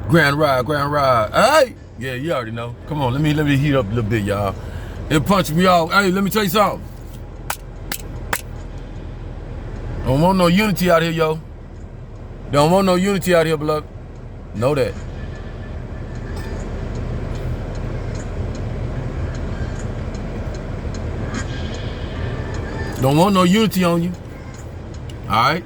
Grand ride, grand ride. Hey, yeah, you already know. Come on, let me heat up a little bit, y'all. It punched me off. Hey, let me tell you something. Don't want no unity out here, yo. Don't want no unity out here, beloved. Know that. Don't want no unity on you. All right?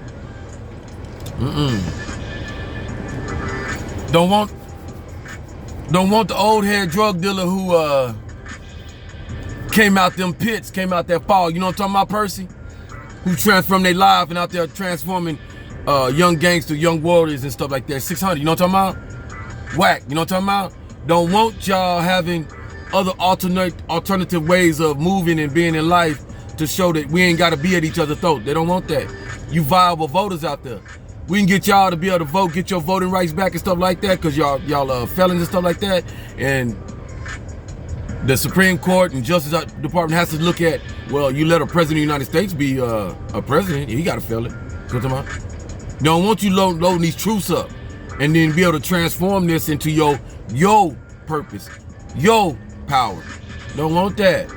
Don't want the old head drug dealer who came out them pits, came out that fall. You know what I'm talking about, Percy? Who transformed their life and out there transforming young gangsters, young warriors and stuff like that. 600, you know what I'm talking about? Whack, you know what I'm talking about? Don't want y'all having other alternative ways of moving and being in life to show that we ain't got to be at each other's throat. They don't want that. You viable voters out there. We can get y'all to be able to vote, get your voting rights back and stuff like that, because y'all are felons and stuff like that. And the Supreme Court and Justice Department has to look at, well, you let a president of the United States be a president, he got a felon. That's what I'm talking about. They don't want you loading these truths up and then be able to transform this into your purpose, your power. They don't want that.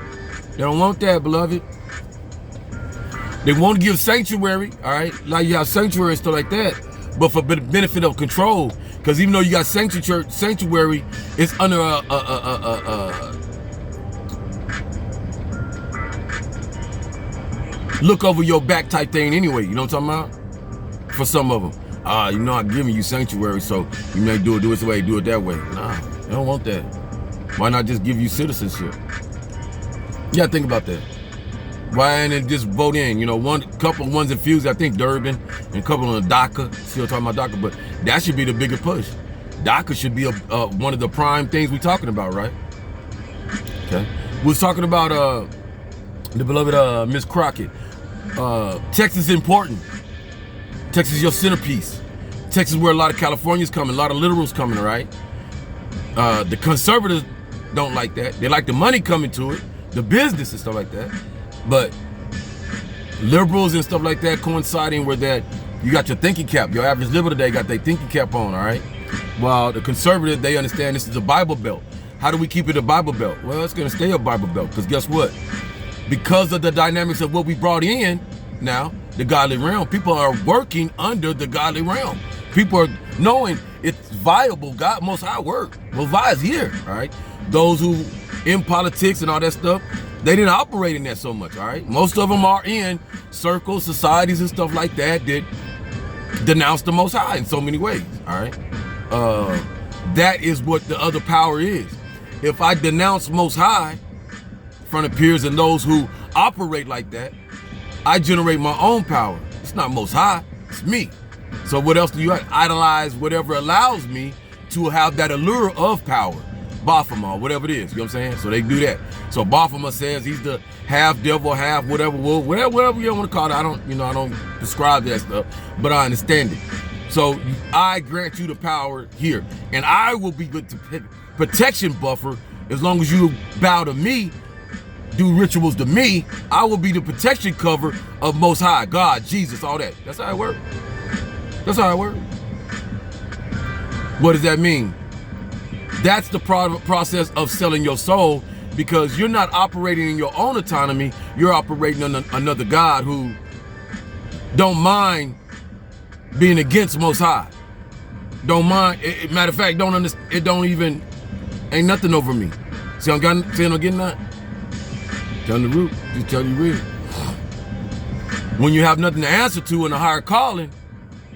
They don't want that, beloved. They want to give sanctuary, all right? Like you have sanctuary and stuff like that, but for the benefit of control, because even though you got sanctuary, it's under look over your back type thing anyway. You know what I'm talking about? For some of them, you know, I'm giving you sanctuary, so you may do it this way, do it that way. Nah, they don't want that. Why not just give you citizenship? You gotta think about that. Why ain't it just vote in? You know, couple of ones infused, I think Durbin, and a couple on DACA. Still talking about DACA, but that should be the bigger push. DACA should be one of the prime things we're talking about, right? Okay. We was talking about the beloved Miss Crockett. Texas is important. Texas is your centerpiece. Texas is where a lot of Californians coming, a lot of liberals coming, right? The conservatives don't like that. They like the money coming to it, the business and stuff like that. But liberals and stuff like that coinciding with that, you got your thinking cap. Your average liberal today got their thinking cap on, all right? While the conservative, they understand this is a Bible belt. How do we keep it a Bible belt? Well, it's gonna stay a Bible belt, because guess what? Because of the dynamics of what we brought in now, the godly realm, people are working under the godly realm. People are knowing it's viable. God Most High work. Well, is here, all right? Those who in politics and all that stuff, they didn't operate in that so much, all right? Most of them are in circles, societies, and stuff like that that denounce the Most High in so many ways, all right? That is what the other power is. If I denounce Most High in front of peers and those who operate like that, I generate my own power. It's not Most High, it's me. So what else do you idolize? Whatever allows me to have that allure of power. Baphomet, whatever it is, you know what I'm saying? So they do that. So Baphomet says he's the half devil, half whatever wolf, whatever you want to call it. I don't describe that stuff, but I understand it. So I grant you the power here, and I will be the protection buffer as long as you bow to me, do rituals to me. I will be the protection cover of Most High, God, Jesus, all that. That's how it works. That's how it works. What does that mean? That's the process of selling your soul, because you're not operating in your own autonomy. You're operating on another God who don't mind being against Most High. Don't mind. Matter of fact, don't understand. It don't even, ain't nothing over me. See, I'm getting that? Tell the root. Just tell you real. When you have nothing to answer to in a higher calling,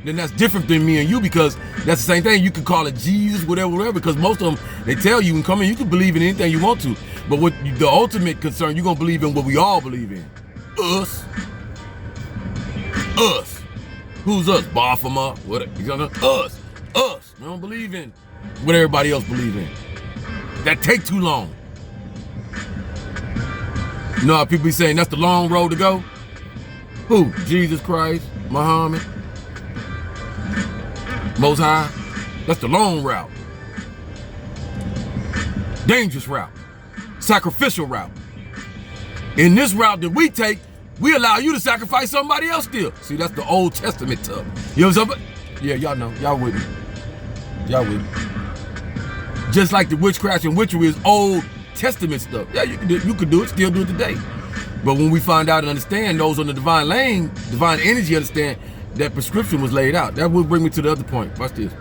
then that's different than me and you, because that's the same thing. You can call it Jesus, whatever, because most of them, they tell you, you can believe in anything you want to. But what the ultimate concern, you're going to believe in what we all believe in. Us. Us. Who's us? Baphomet? What? Us. Us. We don't believe in what everybody else believe in. That take too long. You know how people be saying that's the long road to go? Who? Jesus Christ? Muhammad? Most High? That's the long route. Dangerous route. Sacrificial route. In this route that we take, we allow you to sacrifice somebody else still. See, that's the Old Testament stuff. You know what I'm saying? Yeah, y'all know. Y'all with me. Y'all with me. Just like the witchcraft and witchery is Old Testament stuff. Yeah, you could do it, still do it today. But when we find out and understand, those on the divine lane, divine energy, understand that prescription was laid out. That will bring me to the other point. Watch this.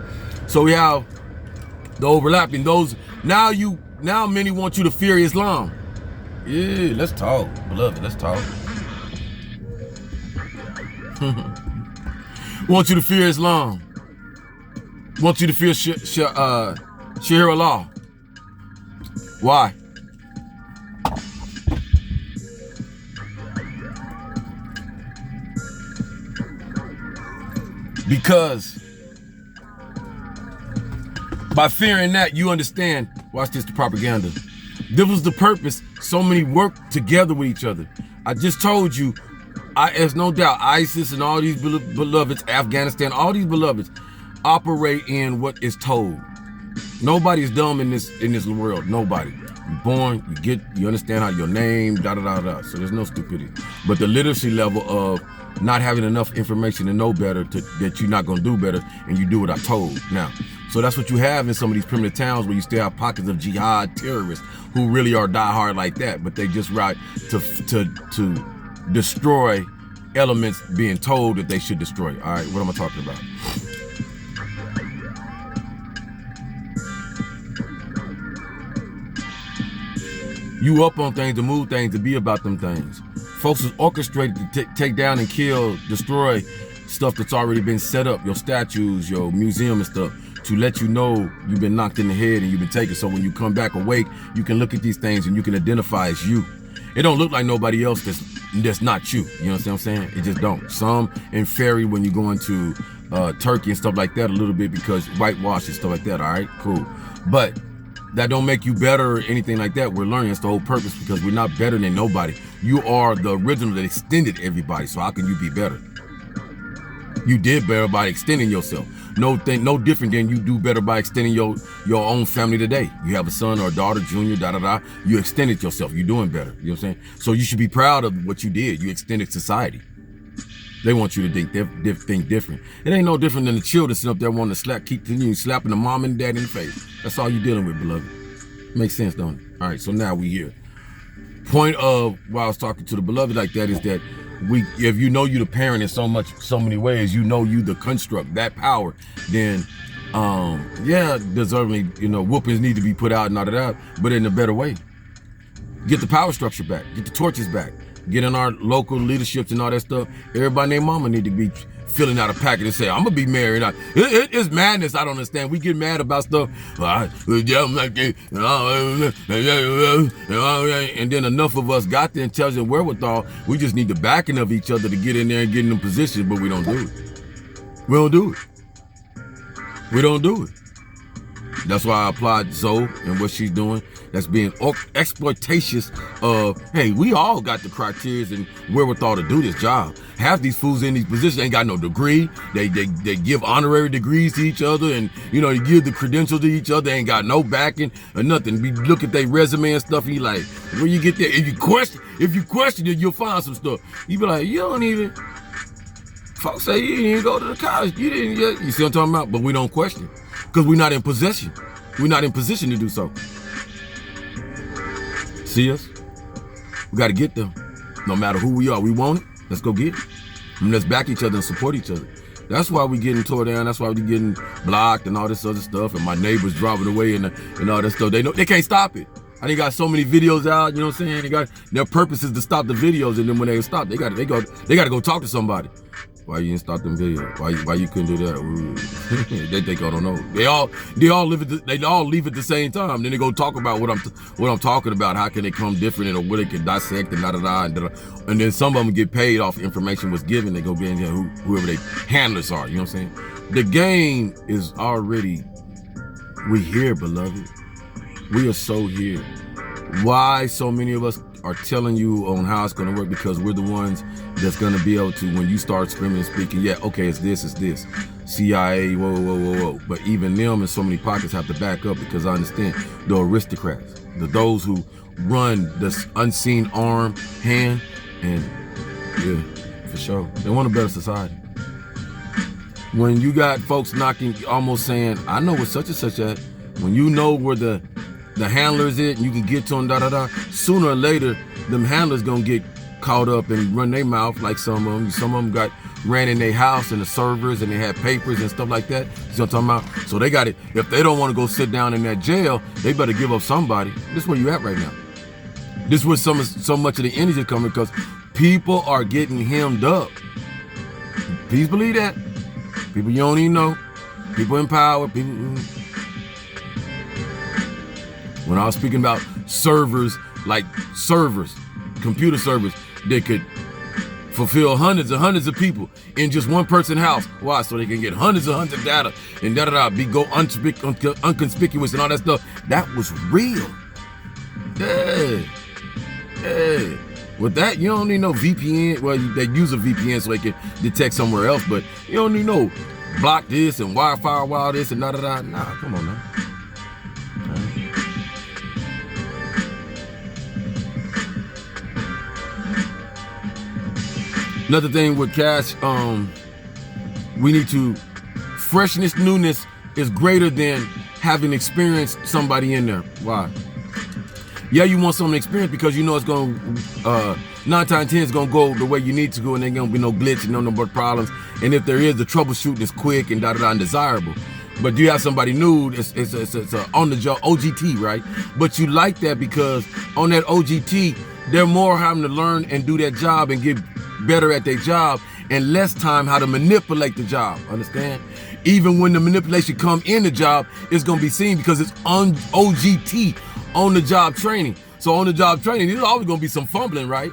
So we have the overlapping. Those now many want you to fear Islam. Yeah, let's talk, beloved. Let's talk. Want you to fear Islam. Want you to fear Shahir Allah. Why? Because by fearing that, you understand, watch this, the propaganda. This was the purpose. So many work together with each other. I just told you, there's no doubt ISIS and all these beloveds, Afghanistan, all these beloveds operate in what is told. Nobody's dumb in this world. Nobody. You're born, you understand how your name, da-da-da-da. So there's no stupidity. But the literacy level of not having enough information to know better, that you're not gonna do better, and you do what I told. Now, so that's what you have in some of these primitive towns where you still have pockets of jihad terrorists who really are diehard like that, but they just right to destroy elements being told that they should destroy. All right, what am I talking about? You up on things, to move things, to be about them things. Folks is orchestrated to take down and kill, destroy stuff that's already been set up, your statues, your museum and stuff, to let you know you've been knocked in the head and you've been taken. So when you come back awake, you can look at these things and you can identify as you. It don't look like nobody else that's not you. You know what I'm saying? It just don't. Some in fairy when you go into Turkey and stuff like that a little bit because whitewash and stuff like that. All right, cool. But that don't make you better or anything like that. We're learning. It's the whole purpose, because we're not better than nobody. You are the original that extended everybody. So how can you be better? You did better by extending yourself. No different than you do better by extending your own family today. You have a son or a daughter, junior, da-da-da. You extended yourself. You're doing better. You know what I'm saying? So you should be proud of what you did. You extended society. They want you to think different. It ain't no different than the children sitting up there wanting to keep slapping the mom and dad in the face. That's all you're dealing with, beloved. Makes sense, don't it? All right, so now we here. Point of why I was talking to the beloved like that is that if you know you the parent in so many ways, you know you the construct, that power, then yeah, deservedly, whoopings need to be put out and all of that, but in a better way. Get the power structure back, get the torches back. Get in our local leaderships and all that stuff. Everybody and their mama need to be filling out a packet and say, I'm gonna be married. It's madness. I don't understand. We get mad about stuff. And then enough of us got the intelligent wherewithal. We just need the backing of each other to get in there and get in them positions, but we don't do it. We don't do it. We don't do it. That's why I applaud Zoe and what she's doing. That's being exploitatious of, hey, we all got the criteria and wherewithal to do this job. Half these fools in these positions ain't got no degree. They give honorary degrees to each other, and they give the credentials to each other. They ain't got no backing or nothing. We look at their resume and stuff, and you like, where you get that? If you question it, you'll find some stuff. You be like, you don't even. Folks say you didn't go to the college. You didn't yet. You see what I'm talking about? But we don't question because we're not in possession. We're not in position to do so. See us? We got to get them. No matter who we are, we want it. Let's go get it. And let's back each other and support each other. That's why we getting tore down. That's why we getting blocked and all this other stuff. And my neighbors driving away and all that stuff. They can't stop it. I done got so many videos out. You know what I'm saying? Their purpose is to stop the videos, and then when they stop, they got to go talk to somebody. Why you didn't stop them videos? Why you couldn't do that? They think I don't know. They all leave at the same time. Then they go talk about what I'm talking about. How can they come different and what they can dissect and and then some of them get paid off information was given. They go get whoever they handlers are. You know what I'm saying? The game is already. We here, beloved. We are so here. Why so many of us are telling you on how it's going to work? Because we're the ones that's going to be able to, when you start screaming and speaking, yeah, okay, it's this. CIA, whoa. But even them in so many pockets have to back up, because I understand the aristocrats, those who run this unseen arm, hand, and yeah, for sure. They want a better society. When you got folks knocking, almost saying, I know what such and such at, When you know where the handlers is and you can get to them, sooner or later, them handlers gonna get caught up and run their mouth like some of them. Some of them got ran in their house and the servers and they had papers and stuff like that. You know what I'm talking about? So they got it. If they don't want to go sit down in that jail, they better give up somebody. This is where you at right now. This is where so much of the energy coming, because people are getting hemmed up. Please believe that. People you don't even know. People in power. People. When I was speaking about servers, like servers, computer servers that could fulfill hundreds and hundreds of people in just one person's house. Why? So they can get hundreds of data and go unconspicuous and all that stuff. That was real. Yeah. With that, you don't need no VPN. Well, they use a VPN so they can detect somewhere else, but you don't need no block this and Wi-Fi while this and da-da-da. Nah, come on now. Another thing with cash, we need to, freshness, newness is greater than having experienced somebody in there. Why? Yeah, you want some experience because you know it's going to, 9 times 10 is going to go the way you need to go, and there ain't going to be no glitch and no more problems. And if there is, the troubleshooting is quick and da-da-da and desirable. But you have somebody new, it's a on the job OGT, right? But you like that because on that OGT, they're more having to learn and do that job and get better at their job and less time how to manipulate the job, understand? Even when the manipulation come in the job, it's gonna be seen because it's on OGT, on the job training. So on the job training, there's always gonna be some fumbling, right?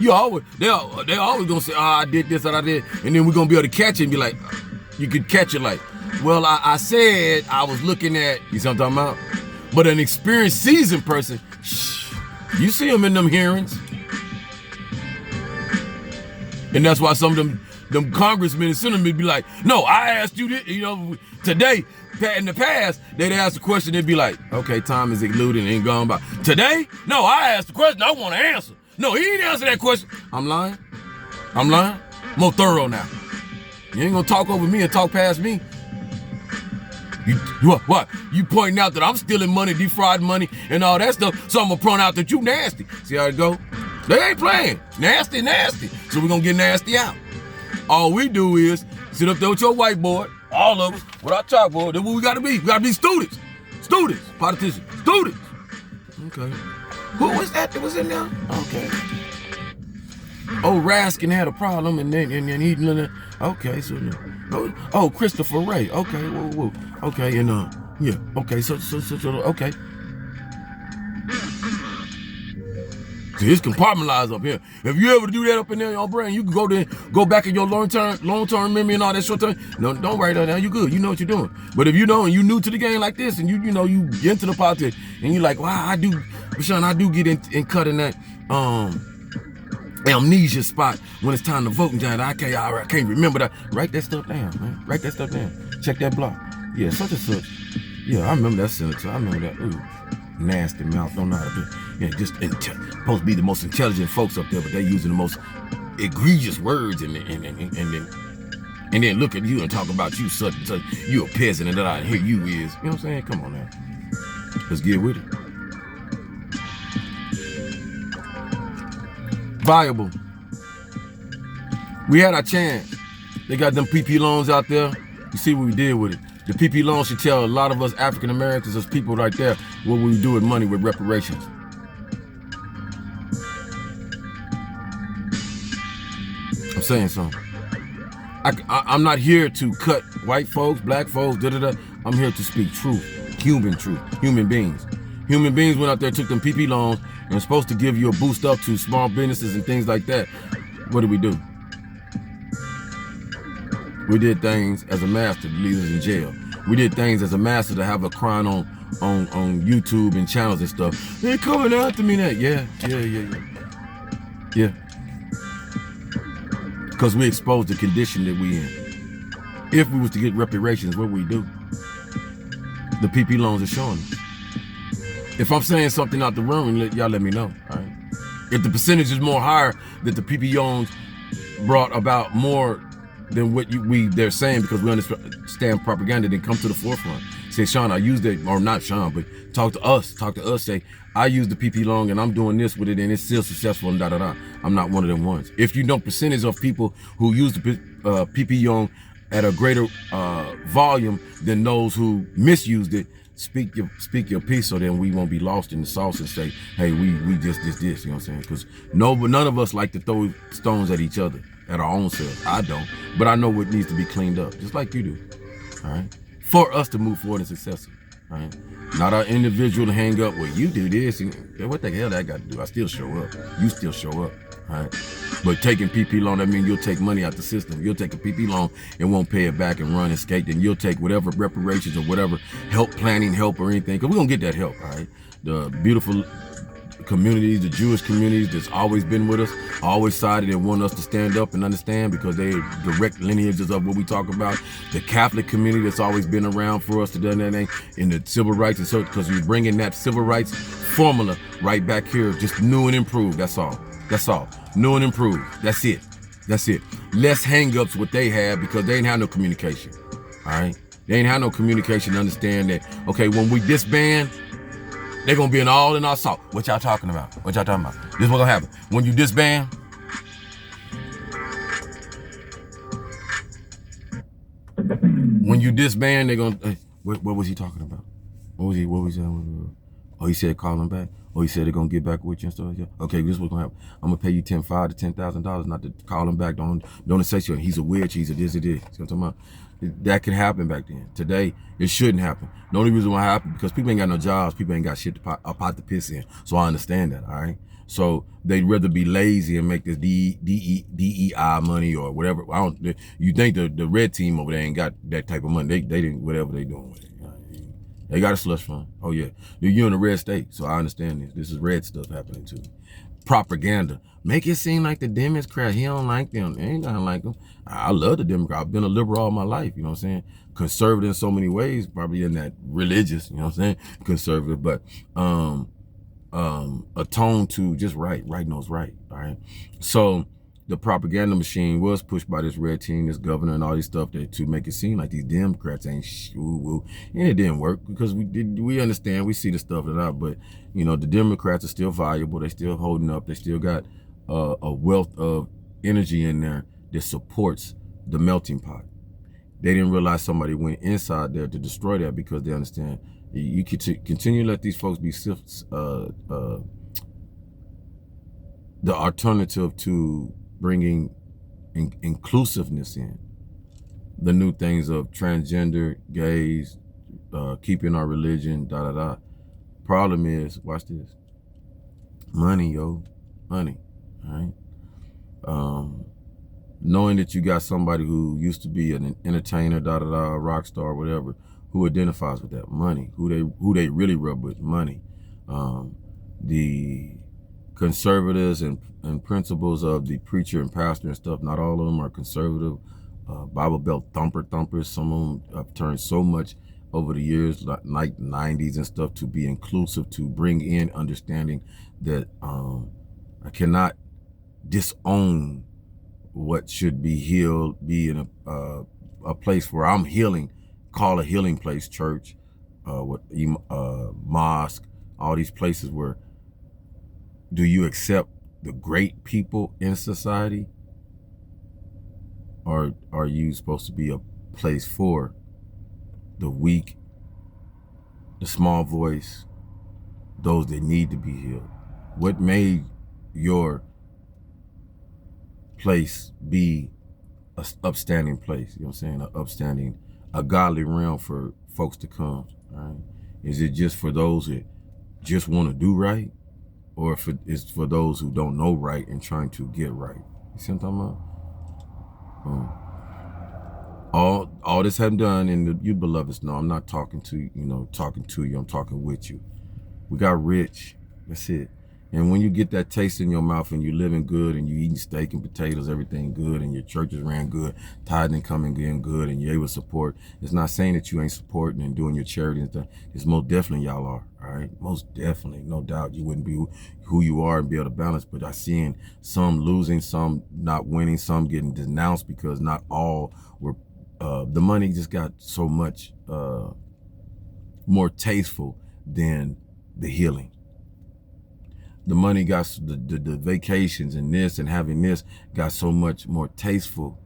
They're always gonna say, I did this and I did, and then we're gonna be able to catch it and be like, you could catch it like, well, I said I was looking at, you see what I'm talking about? But an experienced, seasoned person, you see them in them hearings. And that's why some of them congressmen and senators be like, no, I asked you this, today, in the past, they'd ask the question, they'd be like, okay, time is eluding and gone by. Today, no, I asked the question, I want to answer. No, he didn't answer that question. I'm lying. More thorough now. You ain't gonna talk over me and talk past me. What? You pointing out that I'm stealing money, defrauding money, and all that stuff, so I'm gonna point out that you nasty. See how it go? They ain't playing. Nasty. So we're gonna get nasty out. All we do is sit up there with your whiteboard, all of us, with our chalkboard. That's what we gotta be. We gotta be students. Politicians. Students. Okay. Who was that was in there? Okay. Oh, Raskin had a problem and he, okay, so, Christopher Ray. Okay, whoa. Okay, and, yeah, okay, so, okay. See, it's compartmentalized up here. If you ever do that up in there in your brain, you can go there, go back in your long-term memory and all that short-term. No, don't worry about that. You good. You know what you're doing. But if you don't, and you new to the game like this, and you get into the politics, and you're like, wow, I do get in cut in that amnesia spot when it's time to vote, and I can't remember that. Write that stuff down, man. Write that stuff down. Check that block. Yeah, such and such. Yeah, I remember that senator. I remember that. Ooh. Nasty mouth, don't know how to do. Yeah, just supposed to be the most intelligent folks up there, but they're using the most egregious words and then look at you and talk about you such and such. You a peasant and that here you is. You know what I'm saying? Come on now. Let's get with it. Viable. We had our chance. They got them PP loans out there. You see what we did with it. The PP loan should tell a lot of us African Americans, as people right there, what we do with money with reparations. I'm saying something. I'm not here to cut white folks, black folks, I'm here to speak truth, human beings. Human beings went out there, took them PP loans, and supposed to give you a boost up to small businesses and things like that. What did we do? We did things as a master to leave us in jail. We did things as a master to have a crying on YouTube and channels and stuff. They're coming after me now. Yeah. Because we exposed the condition that we in. If we was to get reparations, what we do? The PP loans are showing us. If I'm saying something out the room, y'all let me know. All right. If the percentage is more higher that the PP loans brought about more than what they're saying, because we understand propaganda, then come to the forefront. Say, Sean, I used it, or not Sean, but talk to us, say, I use the PP long and I'm doing this with it and it's still successful and da-da-da. I'm not one of them ones. If you know percentage of people who use the PP Young at a greater volume than those who misused it, speak your piece, so then we won't be lost in the sauce and say, hey, we just this, you know what I'm saying? Because none of us like to throw stones at each other, at our own selves. I don't, but I know what needs to be cleaned up, just like you do, all right? For us to move forward and successful, right? Not our individual to hang up, well, you do this, and what the hell that got to do? I still show up. You still show up, right? But taking PP loan, that means you'll take money out the system. You'll take a PP loan and won't pay it back and run and skate. Then you'll take whatever reparations or whatever planning help or anything, because we're going to get that help, all right? The beautiful communities, the Jewish communities that's always been with us, always sided and want us to stand up and understand because they're direct lineages of what we talk about. The Catholic community that's always been around for us to do anything in the civil rights, and so because we're bringing that civil rights formula right back here, just new and improved. That's all. That's all. New and improved. That's it. That's it. Less hang-ups what they have because they ain't have no communication. All right? They ain't have no communication to understand that, okay, when we disband, they're going to be in our salt. What y'all talking about? What y'all talking about? This is what's going to happen. When you disband, they're going to, what was he talking about? What was he saying? Oh, he said call him back. Oh, he said they're going to get back with you and stuff like that. Okay, this is what's going to happen. I'm going to pay you $5,000 to $10,000 not to call him back. Don't say so. He's a witch. He's a this, it is. See what I'm talking about? That could happen back then. Today, it shouldn't happen. The only reason why it happened, because people ain't got no jobs, people ain't got shit to pot to piss in. So I understand that, all right? So they'd rather be lazy and make this DEI money or whatever. You think the red team over there ain't got that type of money. They didn't, whatever they doing with it. They got a slush fund. Oh yeah, you're in a red state, so I understand this. This is red stuff happening too. Propaganda. Make it seem like the Democrats, he don't like them. They ain't nothing like them. I love the Democrats. I've been a liberal all my life, you know what I'm saying? Conservative in so many ways, probably in that religious, you know what I'm saying? Conservative, but attuned to just right. Right knows right, all right? So the propaganda machine was pushed by this red team, this governor, and all these stuff to make it seem like these Democrats ain't and it didn't work because we understand, we see the stuff that out, but you know the Democrats are still valuable. They still holding up. They still got a wealth of energy in there that supports the melting pot. They didn't realize somebody went inside there to destroy that because they understand you could continue to let these folks be the alternative to bringing inclusiveness in, the new things of transgender, gays, keeping our religion, da-da-da. Problem is, watch this, money, money, all right? Knowing that you got somebody who used to be an entertainer, da-da-da, a rock star, whatever, who identifies with that money, who they really rub with, money. The conservatives and principles of the preacher and pastor and stuff, not all of them are conservative. Bible Belt thumpers. Some of them have turned so much over the years, like 90s and stuff, to be inclusive, to bring in understanding that I cannot disown what should be healed, be in a place where I'm healing, call a healing place, church, mosque, all these places where do you accept the great people in society, or are you supposed to be a place for the weak, the small voice, those that need to be healed? What made your place be a upstanding place? You know what I'm saying? A godly realm for folks to come, right? Is it just for those that just want to do right? Or if it's for those who don't know right and trying to get right? You see what I'm talking about? All this have done, and you beloveds know, I'm not talking to you, I'm talking with you. We got rich, that's it. And when you get that taste in your mouth and you're living good and you eating steak and potatoes, everything good, and your churches ran good, tithing coming in good, and you're able to support, it's not saying that you ain't supporting and doing your charity and stuff. It's most definitely y'all are, all right? Most definitely, no doubt. You wouldn't be who you are and be able to balance, but I seeing some losing, some not winning, some getting denounced because not all were, the money just got so much more tasteful than the healing. The money got, the vacations and this and having this got so much more tasteful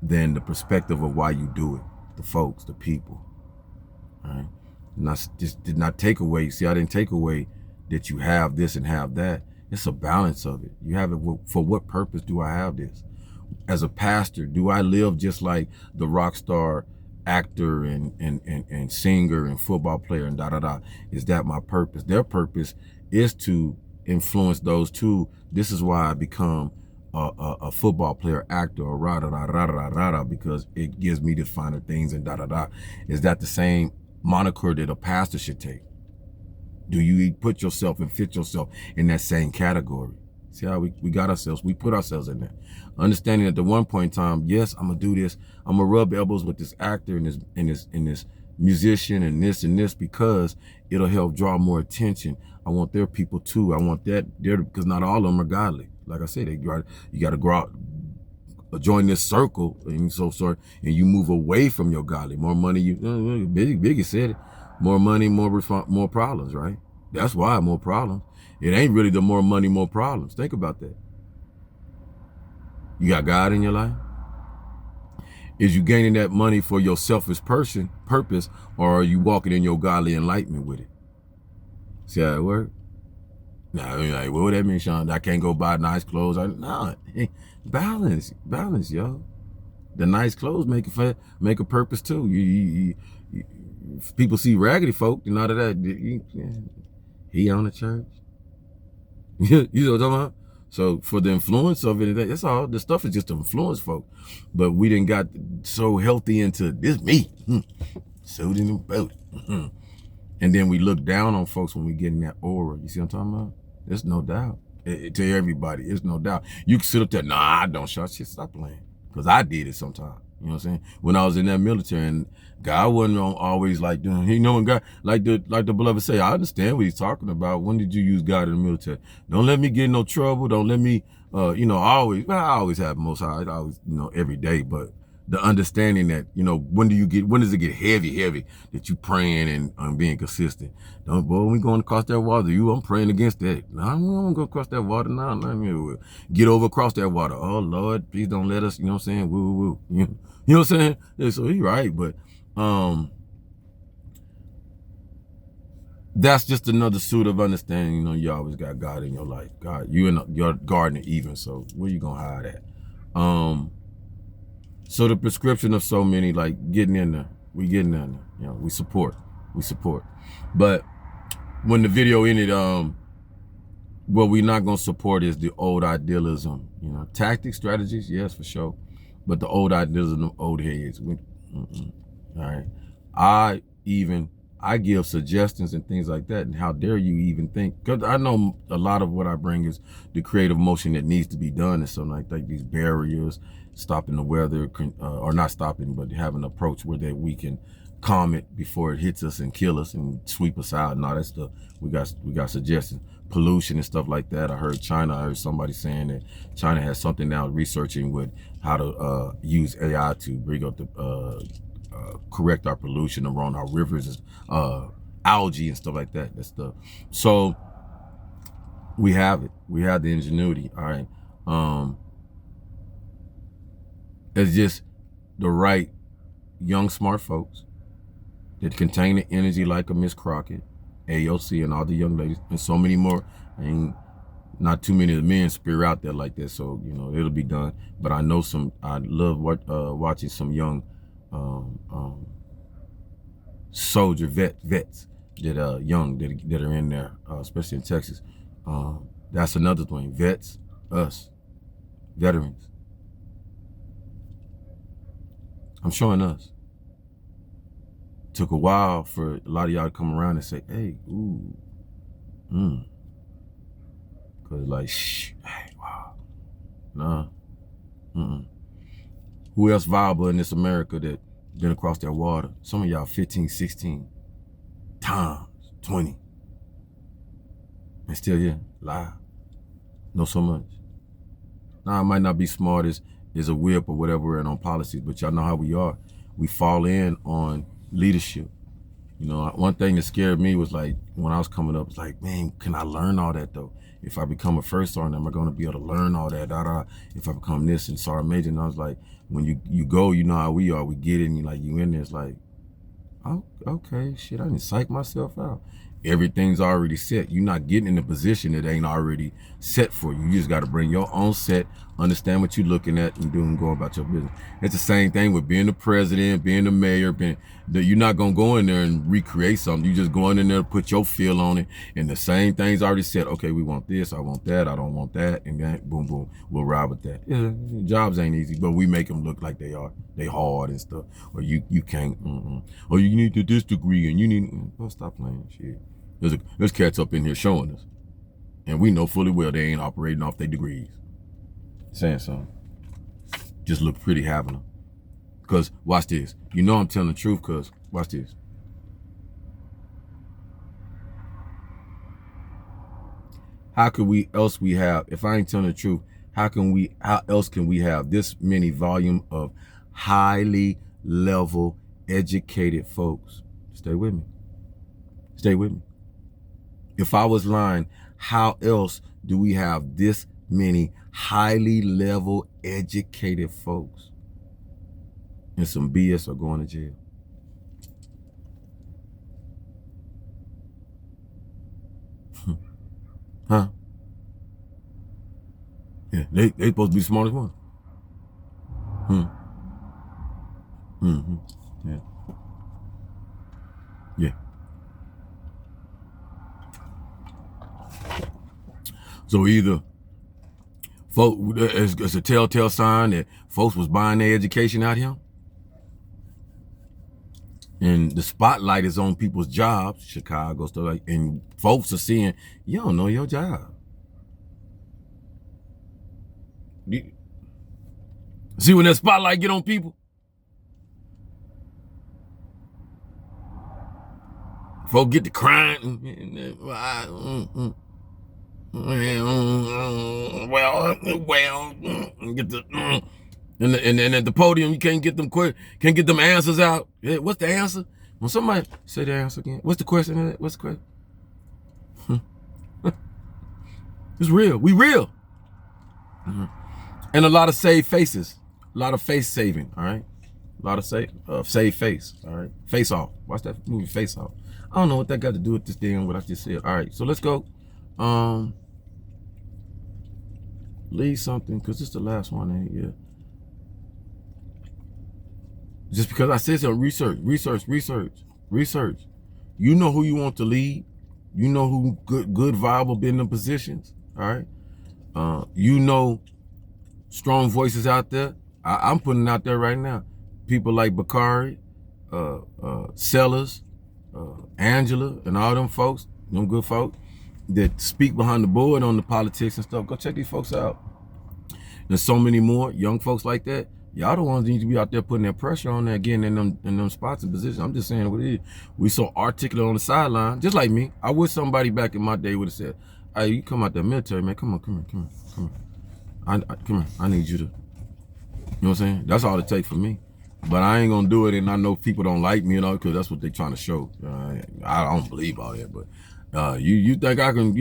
than the perspective of why you do it. The folks, the people, all right? Just did not take away, see, I didn't take away that you have this and have that. It's a balance of it. You have it, for what purpose do I have this? As a pastor, do I live just like the rock star actor and singer and football player and da-da-da? Is that my purpose? Their purpose is to influence those two. This is why I become a football player, actor, or rah-da-da-da-da-da-da, because it gives me the finer things and da-da-da. Is that the same moniker that a pastor should take? Do you put yourself and fit yourself in that same category? See how we got ourselves, we put ourselves in there. Understanding at the one point in time, yes, I'm gonna do this. I'm gonna rub elbows with this actor and this musician and this because it'll help draw more attention. I want their people too. I want that there, because not all of them are godly. Like I said, you got to go out, join this circle, and and you move away from your godly. More money, Biggie said it. More money, more problems, right? That's why more problems. It ain't really the more money, more problems. Think about that. You got God in your life? Is you gaining that money for your selfish purpose, or are you walking in your godly enlightenment with it? See how it works? Now, like, what would that mean, Sean? I can't go buy nice clothes. Nah, balance, yo. The nice clothes make a purpose too. People see raggedy folk, you know that he on the church. You know what I'm talking about? So for the influence of it, that's all. The stuff is just to influence folk. But we didn't got so healthy into this me. Suited and booted. And then we look down on folks when we get in that aura. You see what I'm talking about? There's no doubt. To everybody, there's no doubt. You can sit up there, nah, I don't shut shit, stop playing. Because I did it sometimes. You know what I'm saying? When I was in that military, and God wasn't always like doing, you know, when God, like the beloved say, I understand what he's talking about. When did you use God in the military? Don't let me get in no trouble. Don't let me, I always have Most High, I always, every day, but the understanding that, when does it get heavy that you praying and being consistent? Boy, we going across that water, I'm praying against that. No, I'm going to go across that water now. Get over across that water. Oh, Lord, please don't let us, you know what I'm saying? Woo, woo. You know what I'm saying? Yeah, so he's right, but that's just another suit of understanding. You always got God in your life. God, you in your garden even, so where you going to hide at? So the prescription of so many, like getting in there, we support. But when the video ended, what we're not gonna support is the old idealism, tactics, strategies, yes, for sure. But the old idealism of old heads, all right. I give suggestions and things like that, and how dare you even think? Because I know a lot of what I bring is the creative motion that needs to be done, and something like these barriers, stopping the weather, or not stopping, but having an approach where that we can calm it before it hits us and kill us and sweep us out and all that stuff. We got suggestions, pollution and stuff like that. I heard somebody saying that China has something now researching with how to use AI to bring up the correct our pollution around our rivers, algae and stuff like that. That stuff. So we have it. We have the ingenuity. All right. It's just the right young smart folks that contain the energy like a Miss Crockett, AOC, and all the young ladies, and so many more. And not too many of the men spear out there like that, so it'll be done. But I know I love watching some young soldier vets that young that are in there, especially in Texas. That's another thing. Vets, us, veterans. I'm showing us. Took a while for a lot of y'all to come around and say, hey, ooh, Cause like, hey, wow, nah, Who else viable in this America that been across that water? Some of y'all 15, 16 times, 20, and still here, live. Know so much. Now, I might not be smart as a whip or whatever and on policies, but y'all know how we are. We fall in on leadership. You know, one thing that scared me was like when I was coming up, it's like, man, can I learn all that though? If I become a first sergeant, am I going to be able to learn all that? If I become this and sergeant major, and I was like, when you go, you know how we are. We get it, and you in there. It's like, oh, okay, shit, I didn't psych myself out. Everything's already set. You're not getting in a position that ain't already set for you. You just got to bring your own set, understand what you're looking at, and do and go about your business. It's the same thing with being the president, being the mayor. You're not going to go in there and recreate something. You just going in there, put your feel on it, and the same thing's already set. Okay, we want this, I want that, I don't want that, and then boom, boom, we'll ride with that. Yeah, jobs ain't easy, but we make them look like they are. They hard and stuff. Or you can't, or you need this degree, and you need, well, stop playing shit. There's cats up in here showing us. And we know fully well they ain't operating off their degrees. Saying something. Just look pretty having them. Because, watch this. You know I'm telling the truth because, watch this. How could we else we have, if I ain't telling the truth, how else can we have this many volume of highly level educated folks? Stay with me. Stay with me. If I was lying, how else do we have this many highly level educated folks and some BS are going to jail? Huh? Yeah, they supposed to be the smartest ones. Yeah. Yeah. So either it's a telltale sign that folks was buying their education out here, and the spotlight is on people's jobs, Chicago stuff like, and folks are seeing you don't know your job. See when that spotlight get on people, folks get to crying. Well, get the and at the podium you can't get them answers out. Yeah, what's the answer? When somebody say the answer again, what's the question? What's the question? It's real. We real. And a lot of saved faces, a lot of face saving. All right, a lot of saved face. All right, Face Off. Watch that movie, Face Off. I don't know what that got to do with this thing. What I just said. All right, so let's go. Leave something because it's the last one, ain't it? Yeah. Just because I said so, research. You know who you want to lead. You know who good, viable been in the positions. All right. You know, strong voices out there. I'm putting it out there right now. People like Bakari, Sellers, Angela, and all them folks, them good folks that speak behind the board on the politics and stuff. Go check these folks out. There's so many more young folks like that. Y'all the ones that need to be out there putting that pressure on there, getting in them spots and positions. I'm just saying what it is. We so articulate on the sideline, just like me. I wish somebody back in my day would have said, "Hey, you come out the military, man. Come here. Come here. I need you to." You know what I'm saying? That's all it takes for me. But I ain't gonna do it, and I know people don't like me, because that's what they trying to show. I don't believe all that, but you think I can,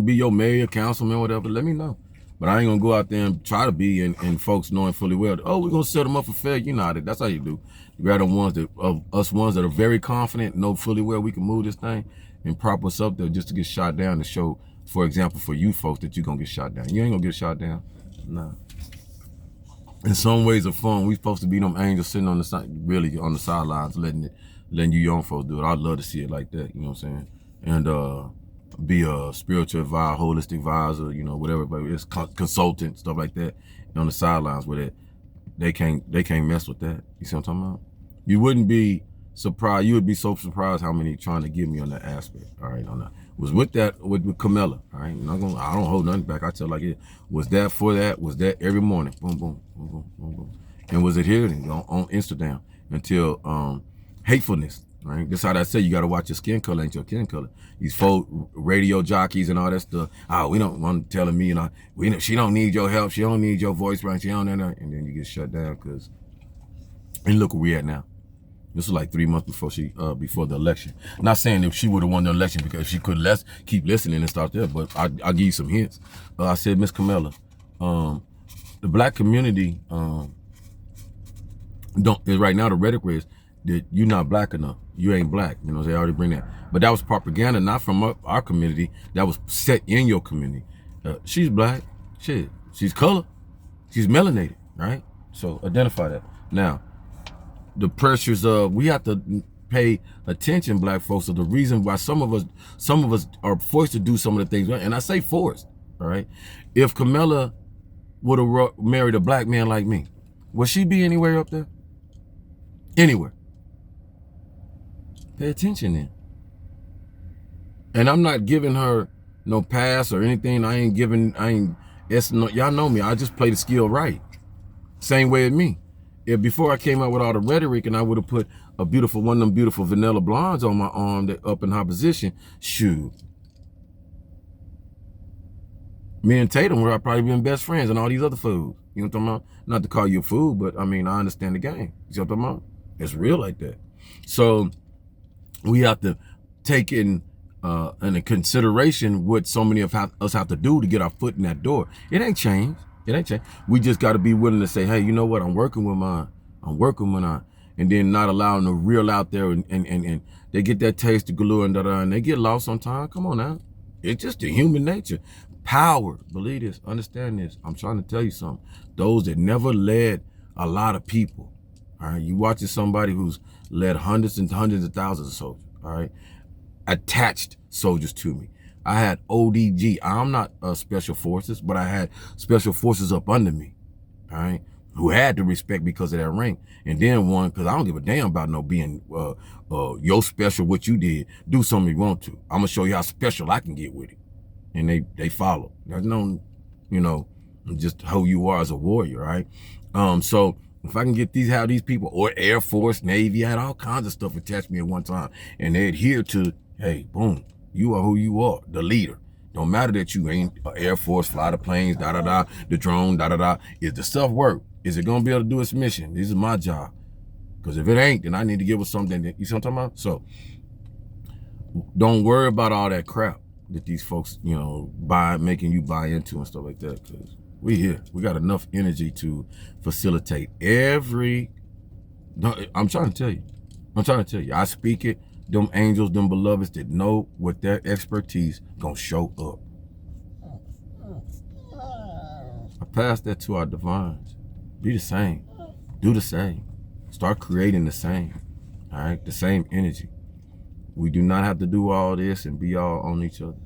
be your mayor, councilman, whatever? Let me know. But I ain't gonna go out there and try to be, and folks knowing fully well, we're gonna set them up for failure. That's how you do. You grab them ones that are very confident, know fully well we can move this thing, and prop us up there just to get shot down to show, for example, for you folks that you're gonna get shot down. You ain't gonna get shot down. Nah. In some ways of fun, we supposed to be them angels sitting on the side, really on the sidelines, letting you young folks do it. I'd love to see it like that. You know what I'm saying? And be a spiritual advisor, holistic advisor, whatever, but it's consultant, stuff like that, on the sidelines with it. They can't mess with that. You see what I'm talking about? You wouldn't be surprised. You would be so surprised how many trying to get me on that aspect. All right, on that. Was with Camilla. All right, I don't hold nothing back. I tell like it was that for that. Was that every morning? Boom, boom, boom, boom, boom, boom. And was it here on Instagram until hatefulness? Right? That's how I say you got to watch your skin color, ain't your skin color. These folk radio jockeys and all that stuff. We don't want to telling me, she don't need your help. She don't need your voice, right? She don't know. And then you get shut down and look where we at now. This was like 3 months before the election. Not saying that she would have won the election because she could keep listening and start there, but I'll give you some hints. I said, Miss Camilla, the black community right now the rhetoric is that you're not black enough. You ain't black. You know, they already bring that. But that was propaganda, not from our community. That was set in your community. She's black. Shit. She's color. She's melanated, right? So identify that. Now, the pressures of, we have to pay attention, black folks, to the reason why some of us are forced to do some of the things. And I say forced, all right? If Camilla would have married a black man like me, would she be anywhere up there? Anywhere. Pay attention then. And I'm not giving her no pass or anything. Y'all know me. I just play the skill right. Same way as me. If before I came out with all the rhetoric and I would have put one of them beautiful vanilla blondes on my arm that up in her position, shoot. Me and Tatum would have probably been best friends and all these other fools. You know what I'm talking about? Not to call you a fool, but I mean, I understand the game. You know what I'm talking about? It's real like that. So we have to take in consideration what so many of us have to do to get our foot in that door. It ain't changed. It ain't changed. We just got to be willing to say, hey, you know what? I'm working with mine. And then not allowing the real out there and they get that taste of galore and they get lost sometimes. Come on now. It's just the human nature. Power. Believe this. Understand this. I'm trying to tell you something. Those that never led a lot of people. All right. You watching somebody who's led hundreds and hundreds of thousands of soldiers. All right. Attached soldiers to me. I had ODG. I'm not special forces, but I had special forces up under me. All right. Who had to respect because of that rank. And then one, because I don't give a damn about no being your special, what you did. Do something you want to. I'm going to show you how special I can get with it. And they follow. There's no, you know, just who you are as a warrior, right? So if I can get how these people, or Air Force, Navy, I had all kinds of stuff attached to me at one time. And they adhere to, hey, boom, you are who you are, the leader. Don't matter that you ain't Air Force, fly the planes, the drone, Is the stuff work? Is it going to be able to do its mission? This is my job. Because if it ain't, then I need to give us something that, you see what I'm talking about? So don't worry about all that crap that these folks, you know, making you buy into and stuff like that. Because we here. We got enough energy to facilitate I'm trying to tell you. I speak it. Them angels, them beloveds that know what their expertise gonna show up. I pass that to our divines. Be the same. Do the same. Start creating the same. All right? The same energy. We do not have to do all this and be all on each other.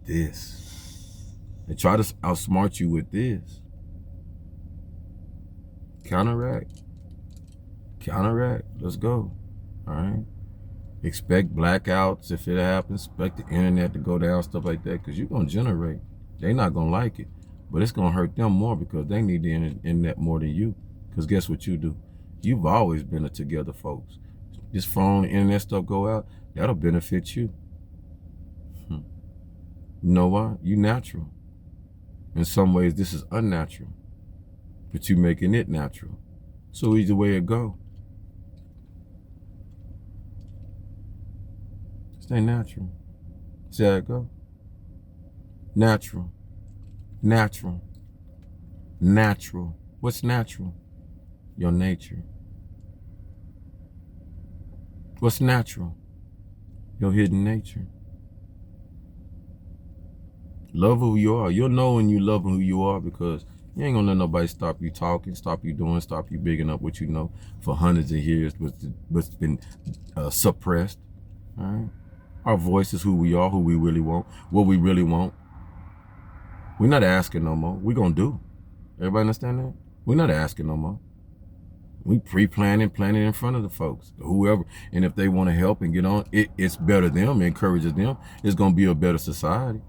This. They try to outsmart you with this. Counteract. Let's go. All right? Expect blackouts if it happens. Expect the internet to go down, stuff like that, because you're going to generate. They're not going to like it, but it's going to hurt them more because they need the internet more than you. Because guess what you do? You've always been a together folks. This phone, internet stuff go out, that'll benefit you. You know why? You natural. In some ways, this is unnatural, but you making it natural. So either way it go. Stay natural. See how it go? Natural. What's natural? Your nature. What's natural? Your hidden nature. Love who you are. You'll know when you love who you are because you ain't gonna let nobody stop you talking, stop you doing, stop you bigging up what you know for hundreds of years, what's been suppressed. All right. Our voice is who we are, who we really want, what we really want. We're not asking no more. We're gonna do. Everybody understand that? We're not asking no more. We pre-planning, planning in front of the folks, whoever. And if they want to help and get on, it's better them, it encourages them. It's gonna be a better society.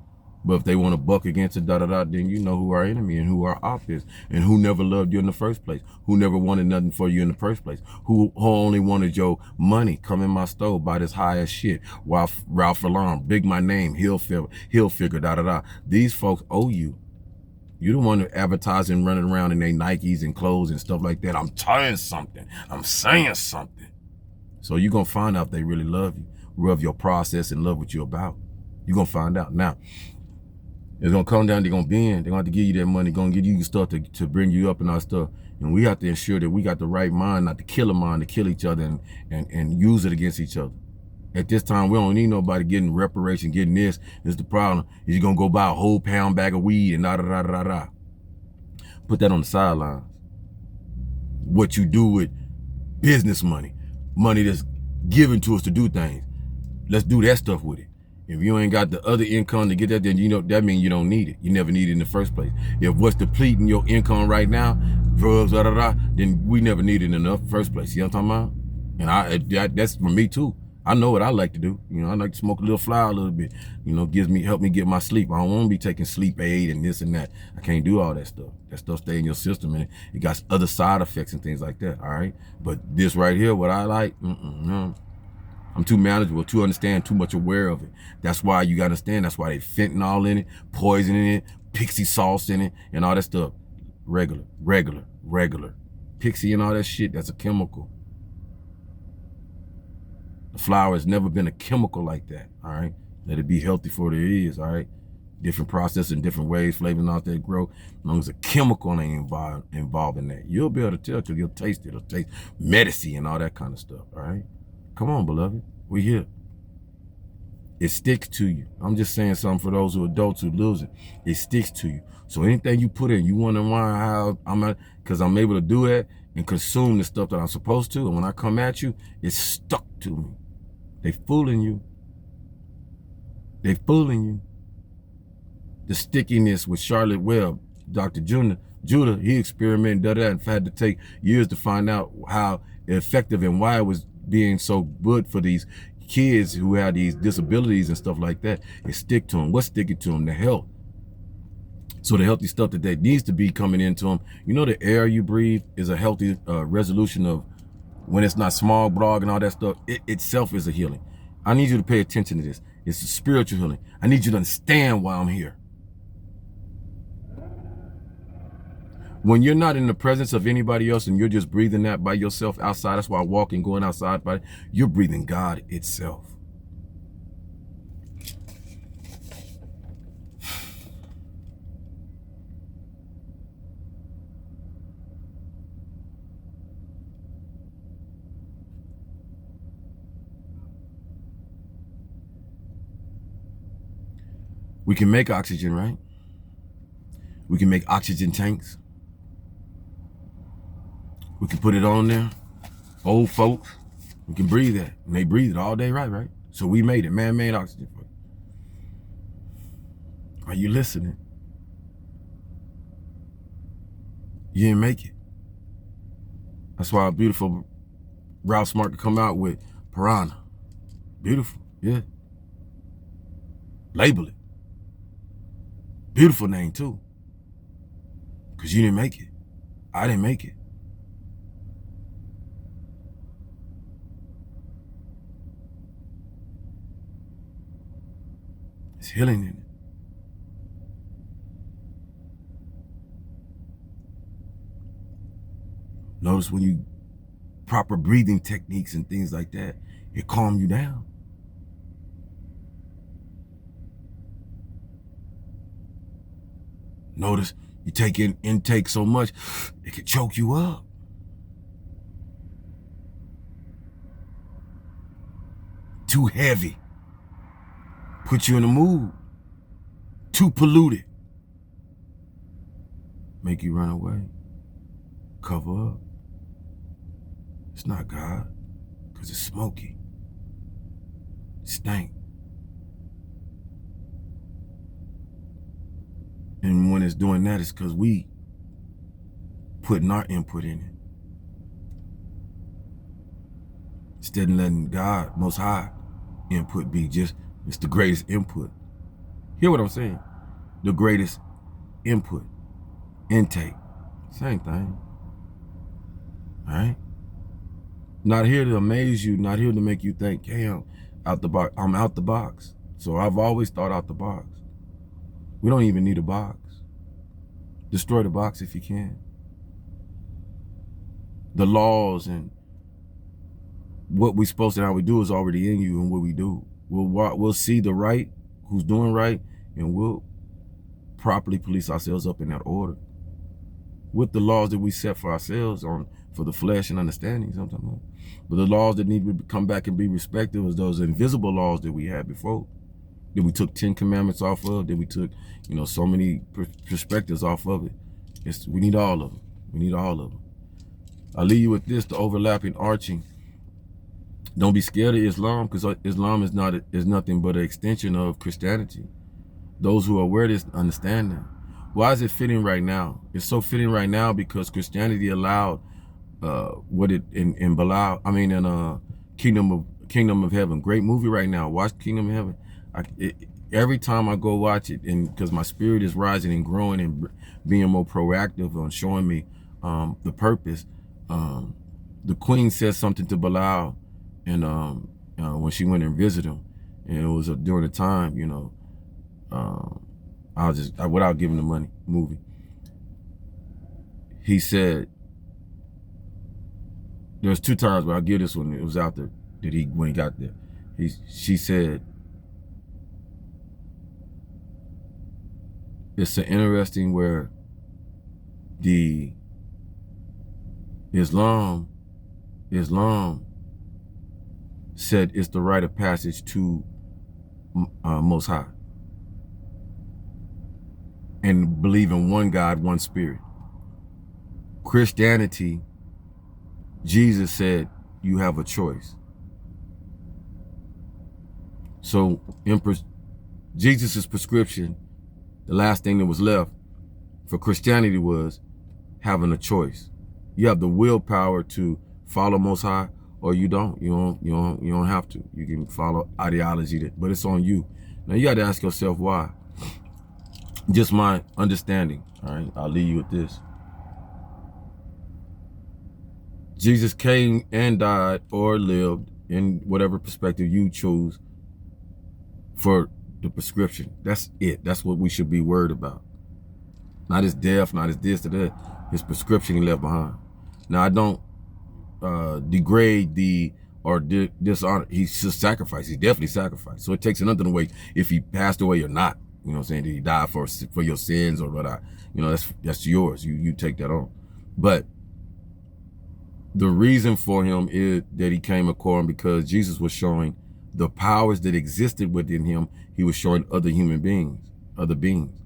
But if they want to buck against it, then you know who our enemy and who our op is, and who never loved you in the first place, who never wanted nothing for you in the first place, who only wanted your money. Come in my store, buy this high ass shit. Ralph Alarm, big my name, Hill figure, These folks owe you. You the one advertising, running around in their Nikes and clothes and stuff like that. I'm telling something. I'm saying something. So you're going to find out if they really love you, love your process and love what you're about. You're going to find out. Now, it's going to come down, they're going to bend. They're going to have to give you that money, going to give you stuff to bring you up and our stuff. And we have to ensure that we got the right mind, not to kill a mind, to kill each other and use it against each other. At this time, we don't need nobody getting reparation, getting this. This is the problem. You're going to go buy a whole pound bag of weed and da-da-da-da-da. Put that on the sidelines. What you do with business money, money that's given to us to do things. Let's do that stuff with it. If you ain't got the other income to get that, then you know that means you don't need it. You never need it in the first place. If what's depleting your income right now, drugs, then we never need it in the first place. You know what I'm talking about? And that's for me too. I know what I like to do. You know, I like to smoke a little flower a little bit. You know, help me get my sleep. I don't want to be taking sleep aid and this and that. I can't do all that stuff. That stuff stay in your system and it got other side effects and things like that. All right. But this right here, what I like, no. I'm too manageable, too understand, too much aware of it. That's why you got to understand. That's why they fentanyl in it, poison in it, pixie sauce in it, and all that stuff. Regular. Pixie and all that shit, that's a chemical. The flower has never been a chemical like that, all right? Let it be healthy for what it is, all right? Different process in different ways, flavors out there grow. As long as a chemical ain't involved in that, you'll be able to tell because you'll taste it. It'll taste medicine and all that kind of stuff, all right? Come on, beloved. We here. It sticks to you. I'm just saying something for those who are adults who lose it. It sticks to you. So anything you put in, you wonder why how because I'm able to do that and consume the stuff that I'm supposed to. And when I come at you, it's stuck to me. They fooling you. They fooling you. The stickiness with Charlotte Webb, Dr. Judah, he experimented, and had to take years to find out how effective and why it was being so good for these kids who have these disabilities and stuff like that. It stick to them. What's sticking to them? The health. So the healthy stuff that needs to be coming into them. You know, the air you breathe is a healthy resolution of when it's not small blog and all that stuff. It itself is a healing. I need you to pay attention to this. It's a spiritual healing. I need you to understand why I'm here. When you're not in the presence of anybody else and you're just breathing that by yourself outside, that's why walking, going outside, you're breathing God itself. We can make oxygen, right? We can make oxygen tanks. We can put it on there. Old folks, we can breathe that. And they breathe it all day, right? So we made it, man-made oxygen for you. Are you listening? You didn't make it. That's why a beautiful Ralph Smart could come out with Piranha. Beautiful, yeah. Label it. Beautiful name too. Because you didn't make it. I didn't make it. It's healing in it. Notice when you proper breathing techniques and things like that, it calms you down. Notice you take in intake so much, it can choke you up. Too heavy. Put you in a mood. Too polluted. Make you run away. Cover up. It's not God, because it's smoky. Stank. And when it's doing that, it's because we putting our input in it. Instead of letting God, Most High, input be it's the greatest input. Hear what I'm saying? The greatest input, intake, same thing. All right? Not here to amaze you, not here to make you think, damn, out the box. I'm out the box. So I've always thought out the box. We don't even need a box. Destroy the box if you can. The laws and what we supposed to, how we do is already in you, and what we do. We'll see the right, who's doing right, and we'll properly police ourselves up in that order with the laws that we set for ourselves for the flesh and understanding sometimes. But the laws that need to come back and be respected was those invisible laws that we had before, that we took 10 commandments off of, that we took, so many perspectives off of it. We need all of them. We need all of them. I'll leave you with this, the overlapping, arching. Don't be scared of Islam, because Islam is nothing but an extension of Christianity. Those who are aware of this understand that. Why is it fitting right now? It's so fitting right now because Christianity allowed in Kingdom of Heaven. Great movie right now. Watch Kingdom of Heaven. Every time I go watch it, and because my spirit is rising and growing and being more proactive on showing me the purpose. The queen said something to Bilal, and when she went and visited him, and it was during the time, without giving the money, movie. He said, there's 2 times, but I'll give this one. It was out there when he got there. She said, it's an interesting where the Islam said it's the rite of passage to Most High, and believe in one God, one spirit. Christianity, Jesus said you have a choice. So in Jesus' prescription, the last thing that was left for Christianity was having a choice. You have the willpower to follow Most High, or you don't. You don't have to. You can follow ideology, but it's on you. Now you got to ask yourself why. Just my understanding. All right, I'll leave you with this. Jesus came and died or lived, in whatever perspective you choose, for the prescription. That's it. That's what we should be worried about. Not his death, not his this or that. His prescription he left behind. Now, I don't degrade dishonor. He's just sacrificed. He definitely sacrificed. So it takes nothing away if he passed away or not. You know what I'm saying? Did he die for your sins or what? That's yours. You take that on. But the reason for him is that he came according, because Jesus was showing the powers that existed within him. He was showing other human beings, other beings.